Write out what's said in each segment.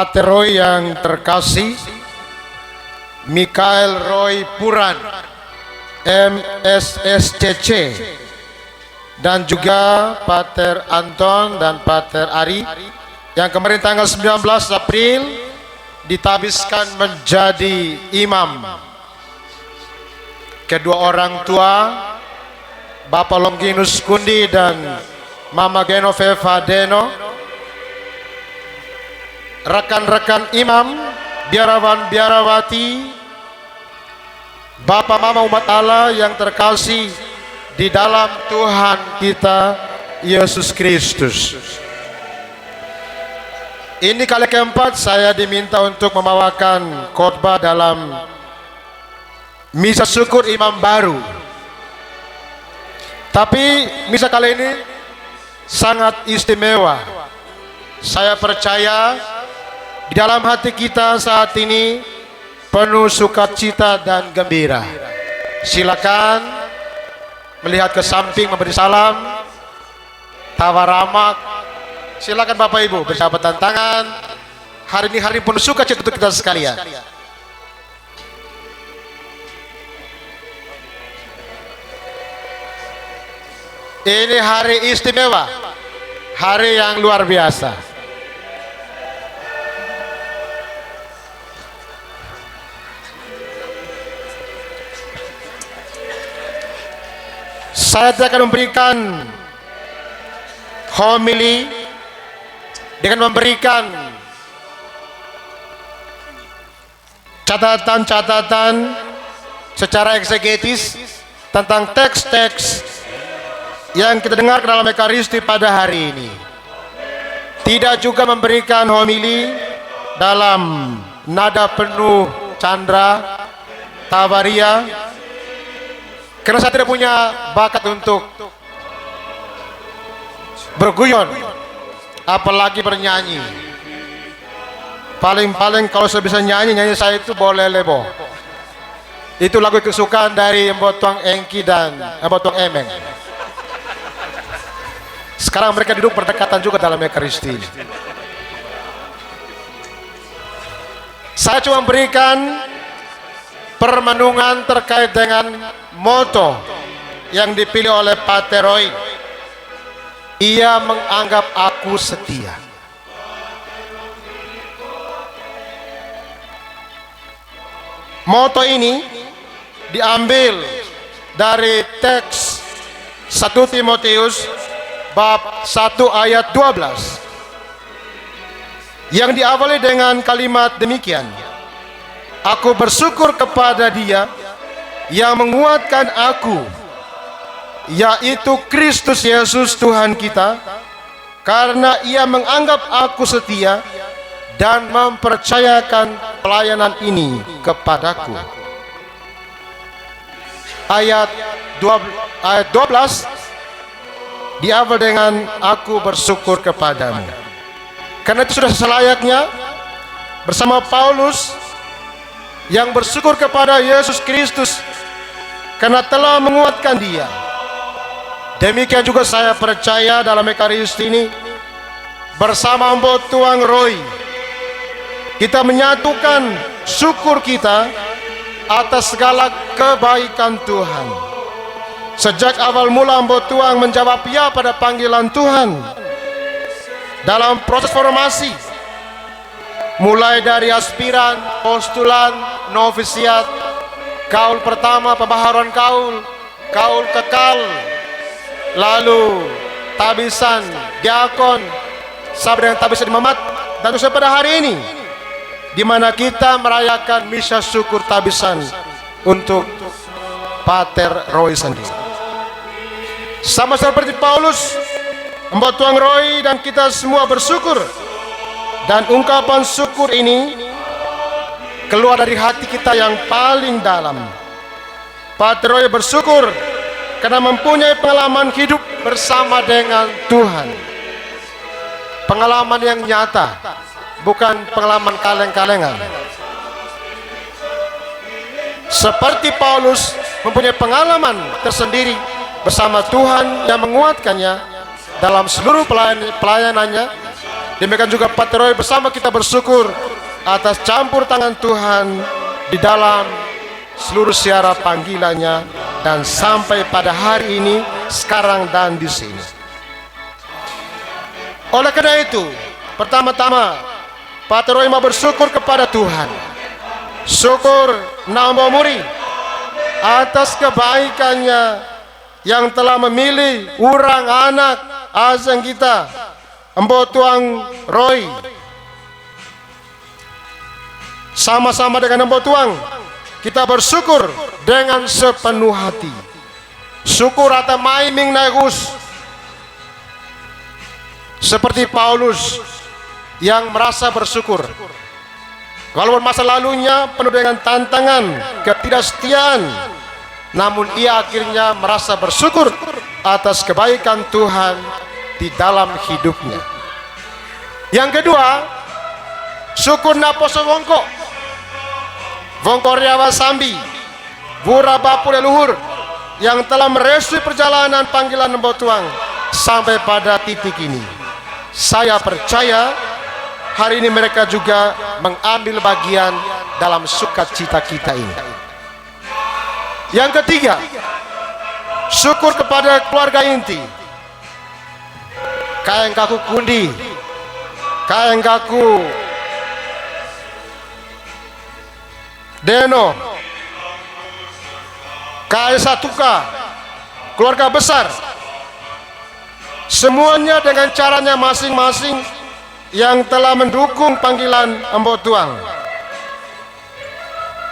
Pater Roy yang terkasih, Mikael Roy Puran, MSSCC, dan juga Pater Anton dan Pater Ari yang kemarin tanggal 19 April ditabiskan menjadi imam. Kedua orang tua, Bapak Longinus Kundi dan Mama Genoveva Deno, rekan-rekan imam, biarawan-biarawati, Bapak Mama umat Allah yang terkasih di dalam Tuhan kita Yesus Kristus. Ini kali keempat saya diminta untuk membawakan khotbah dalam misa syukur imam baru. Tapi misa kali ini sangat istimewa. Saya percaya di dalam hati kita saat ini penuh sukacita dan gembira. Silakan melihat ke samping, memberi salam, tawa ramah. Silakan Bapak Ibu bersahabatan tangan. Hari ini hari penuh sukacita untuk kita sekalian. Ini hari istimewa, hari yang luar biasa. Saya akan memberikan homili dengan memberikan catatan-catatan secara eksegetis tentang teks-teks yang kita dengar dalam Ekaristi pada hari ini. Tidak juga memberikan homili dalam nada penuh candra tawaria, karena saya tidak punya bakat untuk berguyon, apalagi bernyanyi. Paling-paling kalau saya bisa nyanyi saya itu boleh lebo. Itu lagu kesukaan dari Embotong Engki dan Embotong Emeng. Sekarang mereka duduk berdekatan juga dalam Ekaristi. Saya cuma berikan permenungan terkait dengan moto yang dipilih oleh Pater Roy. Ia menganggap aku setia. Moto ini diambil dari teks 1 Timotius bab 1 ayat 12 yang diawali dengan kalimat demikian: aku bersyukur kepada Dia yang menguatkan aku, yaitu Kristus Yesus Tuhan kita, karena Ia menganggap aku setia dan mempercayakan pelayanan ini kepadaku. Ayat 12 diawal dengan aku bersyukur kepadamu. Karena itu sudah selayaknya bersama Paulus yang bersyukur kepada Yesus Kristus karena telah menguatkan Dia. Demikian juga saya percaya dalam Ekaristi ini bersama Mbok Tuang Roy kita menyatukan syukur kita atas segala kebaikan Tuhan. Sejak awal mula Mbok Tuang menjawab ya pada panggilan Tuhan dalam proses formasi, mulai dari aspiran, postulan, novisiat, kaul pertama, pembaharuan kaul, kaul kekal, lalu tabisan, diakon, sampai dengan tabisan imamat, dan sampai pada hari ini di mana kita merayakan misa syukur tabisan untuk Pater Roy sendiri. Sama seperti Paulus, Mbok Tuang Roy dan kita semua bersyukur, dan ungkapan syukur ini keluar dari hati kita yang paling dalam. Pater Roy bersyukur karena mempunyai pengalaman hidup bersama dengan Tuhan, pengalaman yang nyata, bukan pengalaman kaleng-kalengan. Seperti Paulus mempunyai pengalaman tersendiri bersama Tuhan yang menguatkannya dalam seluruh pelayanannya, Demikian juga Pak Teroy bersama kita bersyukur atas campur tangan Tuhan di dalam seluruh siara panggilannya dan sampai pada hari ini, sekarang dan di sini. Oleh karena itu, pertama-tama Pak Teroy mau bersyukur kepada Tuhan. Syukur Nambo Muri atas kebaikannya yang telah memilih urang anak asing kita, Embo Tuang Roy. Sama-sama dengan Embo Tuang, kita bersyukur dengan sepenuh hati. Syukur atas maiming nagus seperti Paulus yang merasa bersyukur walaupun masa lalunya penuh dengan tantangan, ketidaksetiaan, namun ia akhirnya merasa bersyukur atas kebaikan Tuhan di dalam hidupnya. Yang kedua, syukur naposo wongko Riawa Sambi Bura Bapu leluhur yang telah merestui perjalanan panggilan Embo Tuang sampai pada titik ini. Saya percaya hari ini mereka juga mengambil bagian dalam sukacita kita ini. Yang ketiga, syukur kepada keluarga inti Kayang Kaku Kundi, Kayang Kaku Deno, Kaisa Tuka, keluarga besar, semuanya dengan caranya masing-masing yang telah mendukung panggilan Embo Tuang.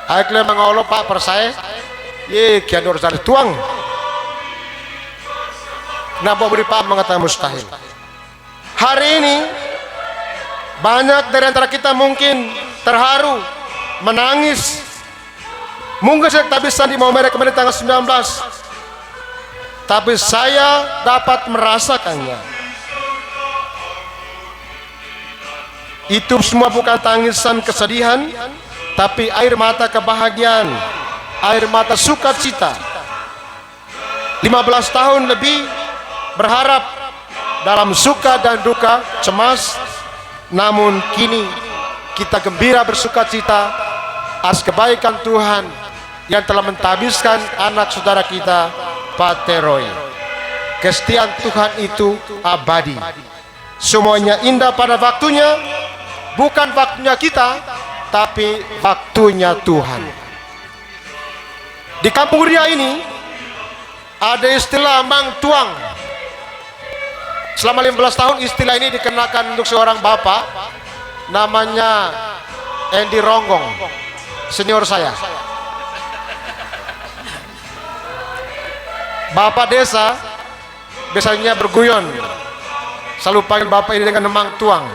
Aikle mengolo Pak Persai, ye kian urusan Tuang. Kenapa beri Pak mengatakan mustahil? Hari ini banyak dari antara kita mungkin terharu, menangis. Mungkin saya tak bisa mau mereka kembali tanggal 19, tapi saya dapat merasakannya. Itu semua bukan tangisan kesedihan, tapi air mata kebahagiaan, air mata sukacita. 15 tahun lebih berharap dalam suka dan duka, cemas, namun kini kita gembira bersukacita atas kebaikan Tuhan yang telah mentabiskan anak saudara kita Pak Teroy. Kesetiaan Tuhan itu abadi. Semuanya indah pada waktunya, bukan waktunya kita, tapi waktunya Tuhan. Di kampung Ria ini ada istilah Mang Tuang. Selama 15 tahun istilah ini dikenakan untuk seorang bapak, namanya Endi Ronggong, senior saya. Bapak desa biasanya berguyon, selalu panggil bapak ini dengan Mang Tuang.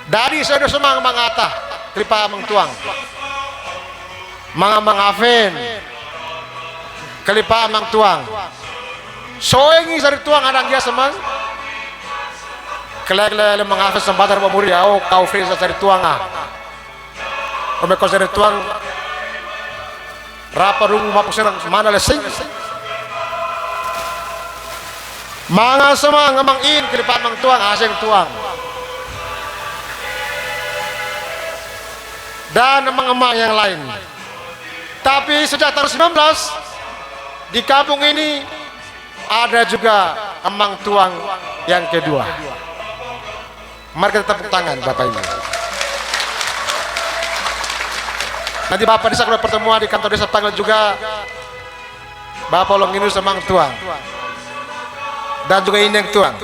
Dari saya sudah semang mangata, kripa Mang Tuang, Mang Afen, kelipa Mang Tuang. Soengi sari Tuang adang dia semang. Kelele Mang Afen sembatar pamuri au kau frisa sari Tuang ah. Ome ko sari Tuang rapa rungu mapu serang mana lesing. Manga semang ngamang in kelipa Mang Tuang asing Tuang. Dan emang-emang yang lain. Tapi sejak tahun 19 di kampung ini ada juga emang Tuang yang kedua. Mari kita tepuk tangan Bapak Ibu. Nanti Bapak desa kalau pertemuan di kantor desa panggil juga Bapak Longinus emang Tuang dan juga ini yang Tuang.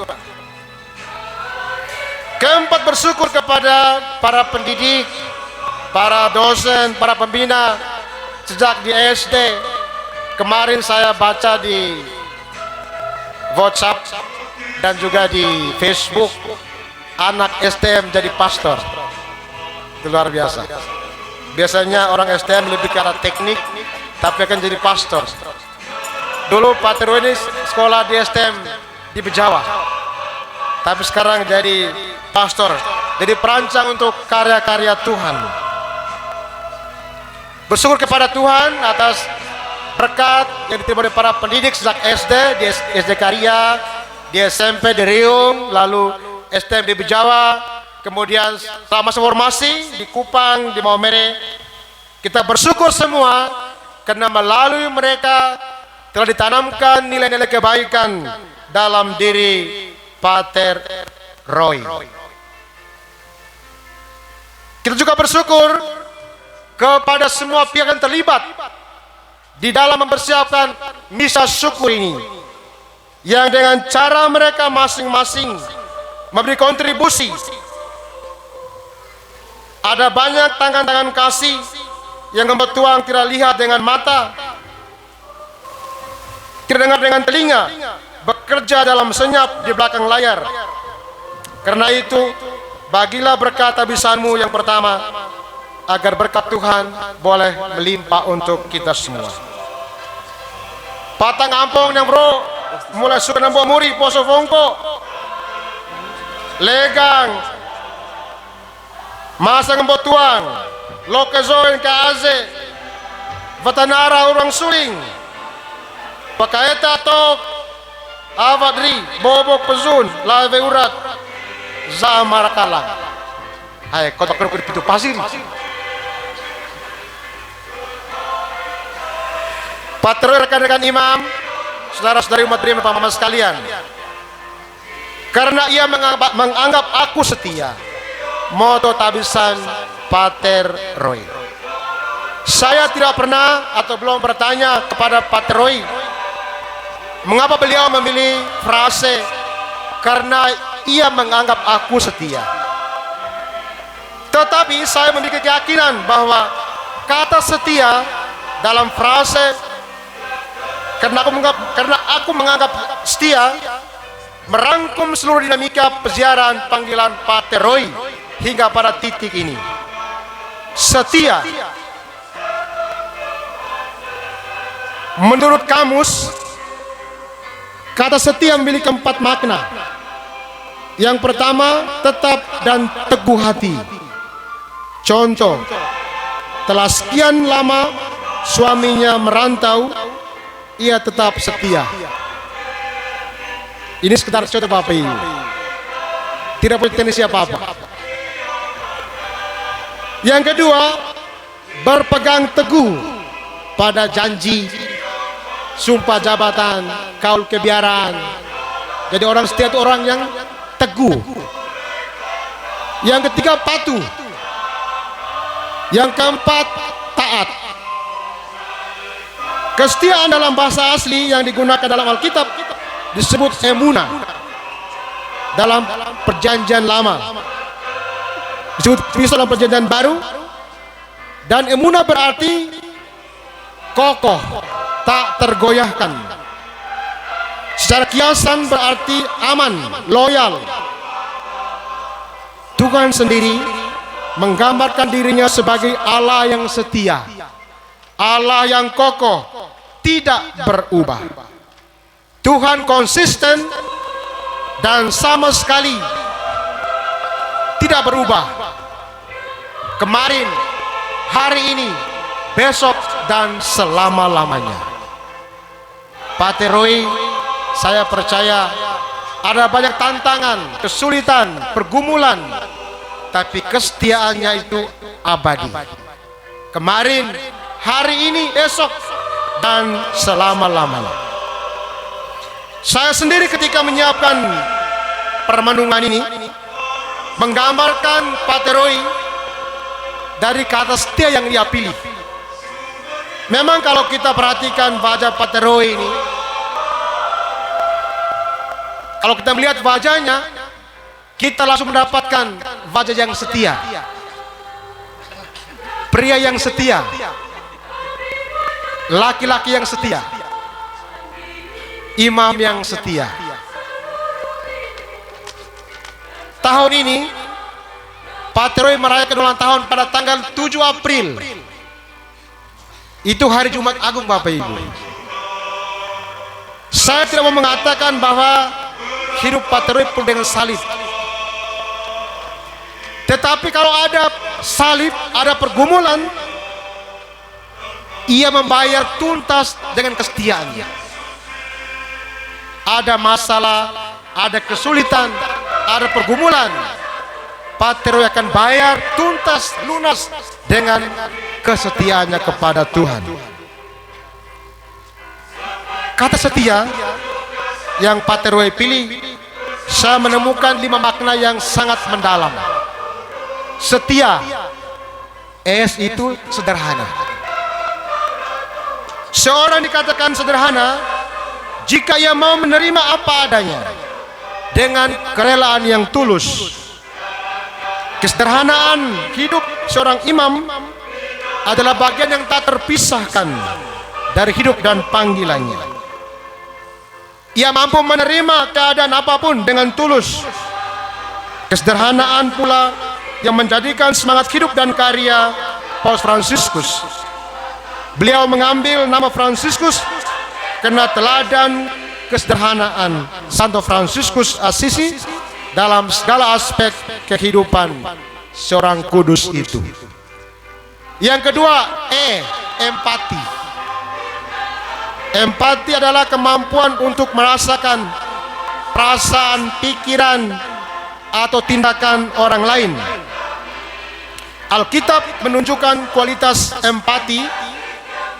Keempat, bersyukur kepada para pendidik, para dosen, para pembina sejak di SD. Kemarin saya baca di WhatsApp dan juga di Facebook, anak STM jadi pastor. Itu luar biasa. Biasanya orang STM lebih ke arah teknik, tapi akan jadi pastor. Dulu Pak Teroy ini sekolah di STM di Bejawa, tapi sekarang jadi pastor, jadi perancang untuk karya-karya Tuhan. Bersyukur kepada Tuhan atas berkat yang diterima oleh para pendidik sejak SD di SD Karya, di SMP di Riung, lalu STM di Bejawa, kemudian setelah masa formasi di Kupang, di Maumere. Kita bersyukur semua karena melalui mereka telah ditanamkan nilai-nilai kebaikan dalam diri Pater Roy. Kita juga bersyukur kepada semua pihak yang terlibat di dalam mempersiapkan misa syukur ini, yang dengan cara mereka masing-masing memberi kontribusi. Ada banyak tangan-tangan kasih yang bertuang tidak lihat dengan mata, tidak dengar dengan telinga, bekerja dalam senyap di belakang layar. Karena itu, bagilah berkat abisanmu yang pertama, agar berkat Tuhan boleh melimpah untuk kita semua. Patang ampong yang bro, mulai suka nampak muri poso fongko, legang, masa ngembot tuang, lokezoin kaaze, vatanara orang suling, pakaeta tok, avadri, bobok pezun, lave urat, zamarakalang. Hai, kotak keruk di pintu pasir. Pater, rekan-rekan imam, saudara-saudari umat beriman, paman sekalian, karena ia menganggap aku setia, moto tabisan Pater Roy. Saya tidak pernah atau belum bertanya kepada Pater Roy mengapa beliau memilih frase karena ia menganggap aku setia. Tetapi saya memiliki keyakinan bahwa kata setia dalam frase karena aku menganggap setia merangkum seluruh dinamika peziaran panggilan Pater Roy hingga pada titik ini. Setia, menurut kamus, kata setia memiliki 4 makna. Yang pertama, tetap dan teguh hati. Contoh, telah sekian lama suaminya merantau, ia tetap setia. Ini sekedar contoh Bapak Ibu, tidak punya tendensi apa-apa. Yang kedua, berpegang teguh pada janji, sumpah jabatan, kaul kebiaran. Jadi orang setia itu orang yang teguh. Yang ketiga, patuh. Yang keempat, taat. Kesetiaan dalam bahasa asli yang digunakan dalam Alkitab disebut emuna. Dalam perjanjian lama disebut Kristus dalam perjanjian baru. Dan emuna berarti kokoh, tak tergoyahkan. Secara kiasan berarti aman, loyal. Tuhan sendiri menggambarkan dirinya sebagai Allah yang setia, Allah yang kokoh, tidak berubah. Tuhan konsisten dan sama sekali tidak berubah. Kemarin, hari ini, besok, dan selama-lamanya. Pater Roy, saya percaya ada banyak tantangan, kesulitan, pergumulan, tapi kesetiaannya itu abadi. Kemarin, hari ini, esok, dan selama-lamanya. Saya sendiri ketika menyiapkan permenungan ini menggambarkan Pater Roy dari kata setia yang ia pilih. Memang kalau kita perhatikan wajah Pater Roy ini, kalau kita melihat wajahnya, kita langsung mendapatkan wajah yang setia, pria yang setia, laki-laki yang setia, imam yang setia. Tahun ini Pater Roy merayakan ulang tahun pada tanggal 7 April. Itu hari Jumat Agung, Bapak Ibu. Saya tidak mau mengatakan bahwa hidup Pater Roy penuh dengan salib. Tetapi kalau ada salib, ada pergumulan, ia membayar tuntas dengan kesetiaannya. Ada masalah, ada kesulitan, ada pergumulan, Pater Roy akan bayar tuntas lunas dengan kesetiaannya kepada Tuhan. Kata setia yang Pater Roy pilih, saya menemukan 5 makna yang sangat mendalam. Setia, S itu sederhana. Seorang dikatakan sederhana jika ia mau menerima apa adanya dengan kerelaan yang tulus. Kesederhanaan hidup seorang imam adalah bagian yang tak terpisahkan dari hidup dan panggilannya. Ia mampu menerima keadaan apapun dengan tulus. Kesederhanaan pula yang menjadikan semangat hidup dan karya Paus Fransiskus. Beliau mengambil nama Fransiskus karena teladan kesederhanaan Santo Fransiskus Assisi dalam segala aspek kehidupan seorang kudus itu. Yang kedua, empati. Empati adalah kemampuan untuk merasakan perasaan, pikiran, atau tindakan orang lain. Alkitab menunjukkan kualitas empati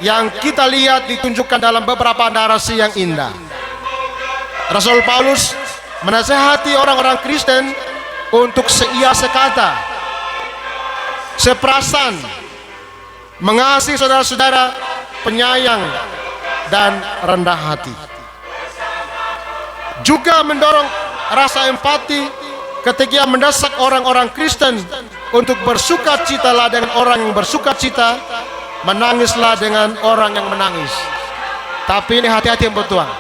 yang kita lihat ditunjukkan dalam beberapa narasi yang indah. Rasul Paulus menasihati orang-orang Kristen untuk seia sekata, seperasan, mengasihi saudara-saudara, penyayang, dan rendah hati. Juga mendorong rasa empati ketika mendesak orang-orang Kristen untuk bersukacitalah dengan orang yang bersukacita, menangislah dengan orang yang menangis. Tapi ini hati-hati yang bertuang.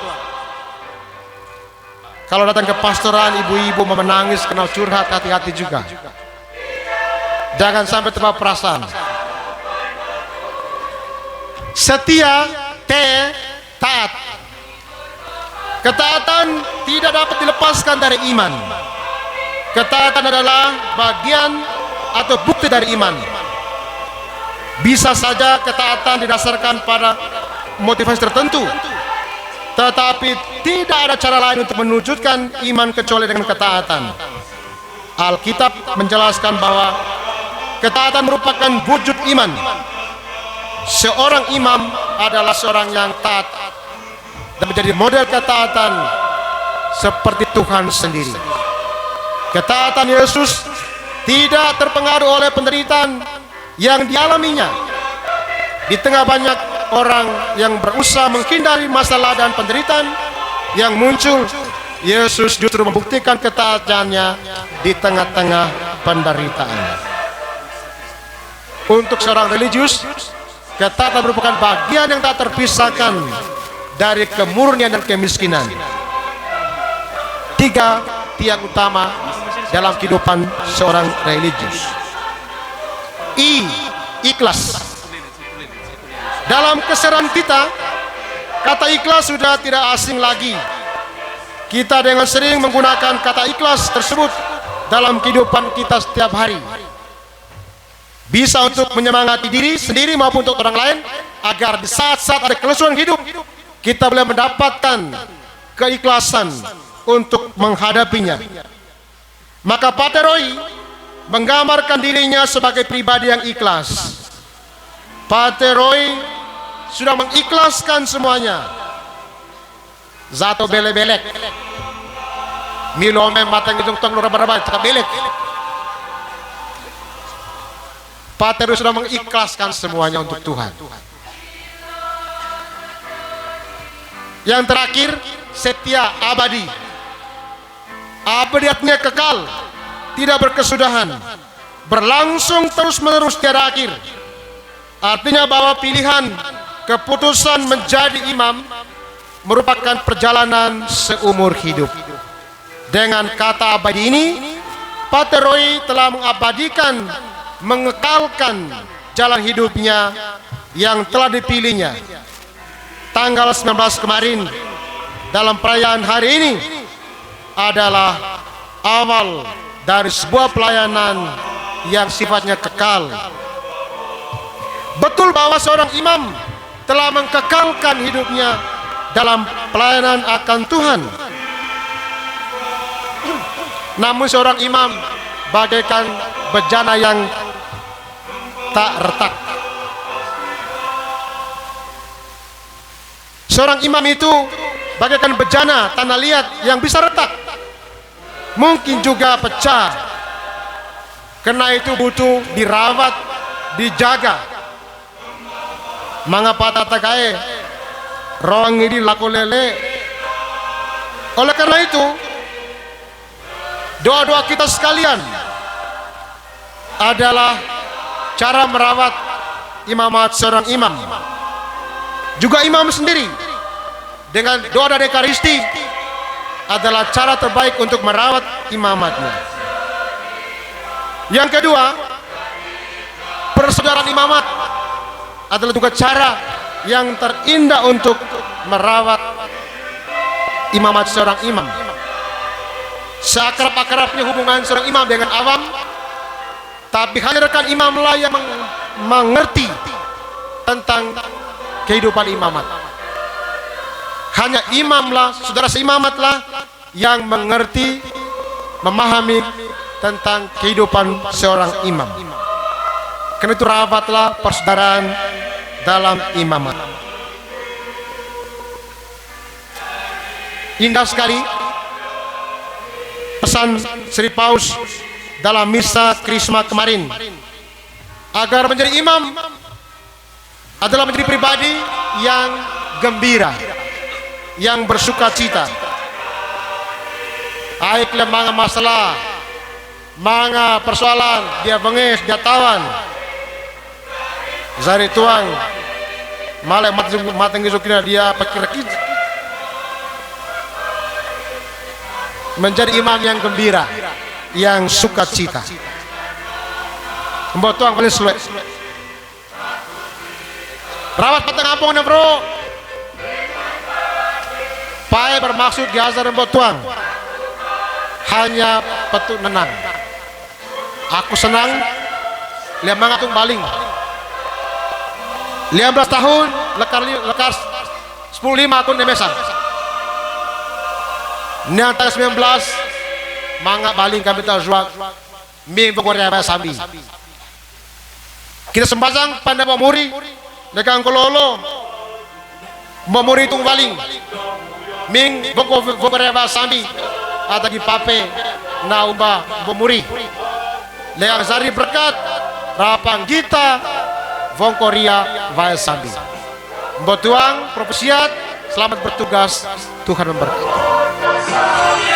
Kalau datang ke pastoran, ibu-ibu mau menangis, kenal curhat, hati-hati juga. Jangan sampai terbawa perasaan. Setia, taat. Ketaatan tidak dapat dilepaskan dari iman. Ketaatan adalah bagian atau bukti dari iman. Bisa saja ketaatan didasarkan pada motivasi tertentu, tetapi tidak ada cara lain untuk menunjukkan iman kecuali dengan ketaatan. Alkitab menjelaskan bahwa ketaatan merupakan wujud iman. Seorang imam adalah seorang yang taat dan menjadi model ketaatan seperti Tuhan sendiri. Ketaatan Yesus tidak terpengaruh oleh penderitaan yang dialaminya. Di tengah banyak orang yang berusaha menghindari masalah dan penderitaan yang muncul, Yesus justru membuktikan ketaatannya di tengah-tengah penderitaan. Untuk seorang religius, ketaatan merupakan bagian yang tak terpisahkan dari kemurnian dan kemiskinan. 3 tiang utama dalam kehidupan seorang religius. Ikhlas. Dalam keseharian kita, kata ikhlas sudah tidak asing lagi. Kita dengan sering menggunakan kata ikhlas tersebut dalam kehidupan kita setiap hari. Bisa untuk menyemangati diri sendiri maupun untuk orang lain, agar di saat-saat ada kelesuan hidup, kita boleh mendapatkan keikhlasan untuk menghadapinya. Maka Pater Roy menggambarkan dirinya sebagai pribadi yang ikhlas. Pater Roy sudah mengikhlaskan semuanya. Zato belek-belek. Milome matang itu tong lura-lura cakap belek. Pater Roy sudah mengikhlaskan semuanya untuk Tuhan. Yang terakhir, setia abadi. Abadiatnya kekal, tidak berkesudahan, berlangsung terus-menerus tiada akhir. Artinya bahwa pilihan keputusan menjadi imam merupakan perjalanan seumur hidup. Dengan kata abadi ini, Pater Roy telah mengabadikan, mengekalkan jalan hidupnya yang telah dipilihnya. Tanggal 19 kemarin dalam perayaan hari ini adalah awal dari sebuah pelayanan yang sifatnya kekal. Betul bahwa seorang imam telah mengkekalkan hidupnya dalam pelayanan akan Tuhan. Namun seorang imam bagaikan bejana yang tak retak. Seorang imam itu bagaikan bejana tanah liat yang bisa retak, mungkin juga pecah. Karena itu butuh dirawat, dijaga. Mengapa tata kae roang ini laku lele. Oleh karena itu, doa-doa kita sekalian adalah cara merawat imamat seorang imam. Juga imam sendiri dengan doa dan ekaristi adalah cara terbaik untuk merawat imamatnya. Yang kedua, persaudaraan imamat adalah juga cara yang terindah untuk merawat imamat seorang imam. Seakrab-akrabnya hubungan seorang imam dengan awam, tapi hanya rekan imamlah yang mengerti tentang kehidupan imamat. Hanya imamlah, saudara seimamatlah yang mengerti, memahami tentang kehidupan seorang imam. Karena itu rawatlah persaudaraan dalam imamat. Indah sekali pesan Sri Paus dalam misa Krisma kemarin, agar menjadi imam adalah menjadi pribadi yang gembira, yang bersuka cita. Aiklah manga masalah, manga persoalan dia bengis, dia tawan zari tuang malek mateng gisukina dia pakir-kir. Menjadi imam yang gembira, yang suka cita. Mbok tuang paling sulit. Rawat patang ampung na bro. Pai bermaksud diazar mbok tuang hanya petuk nenang. Aku senang lihat mangatung baling 15 tahun lekar 10-5 aku nemesang nyata 19 manga baling kami terjual ming pokoknya sambi kita sembasang pada memuri negang kololo memuri tung baling ming pokoknya sambi ada di pape na umba memuri leang sari berkat rapang kita Vongkoria Vaya Sambi. Mbok tuang, propesiat, selamat bertugas, Tuhan memberkati.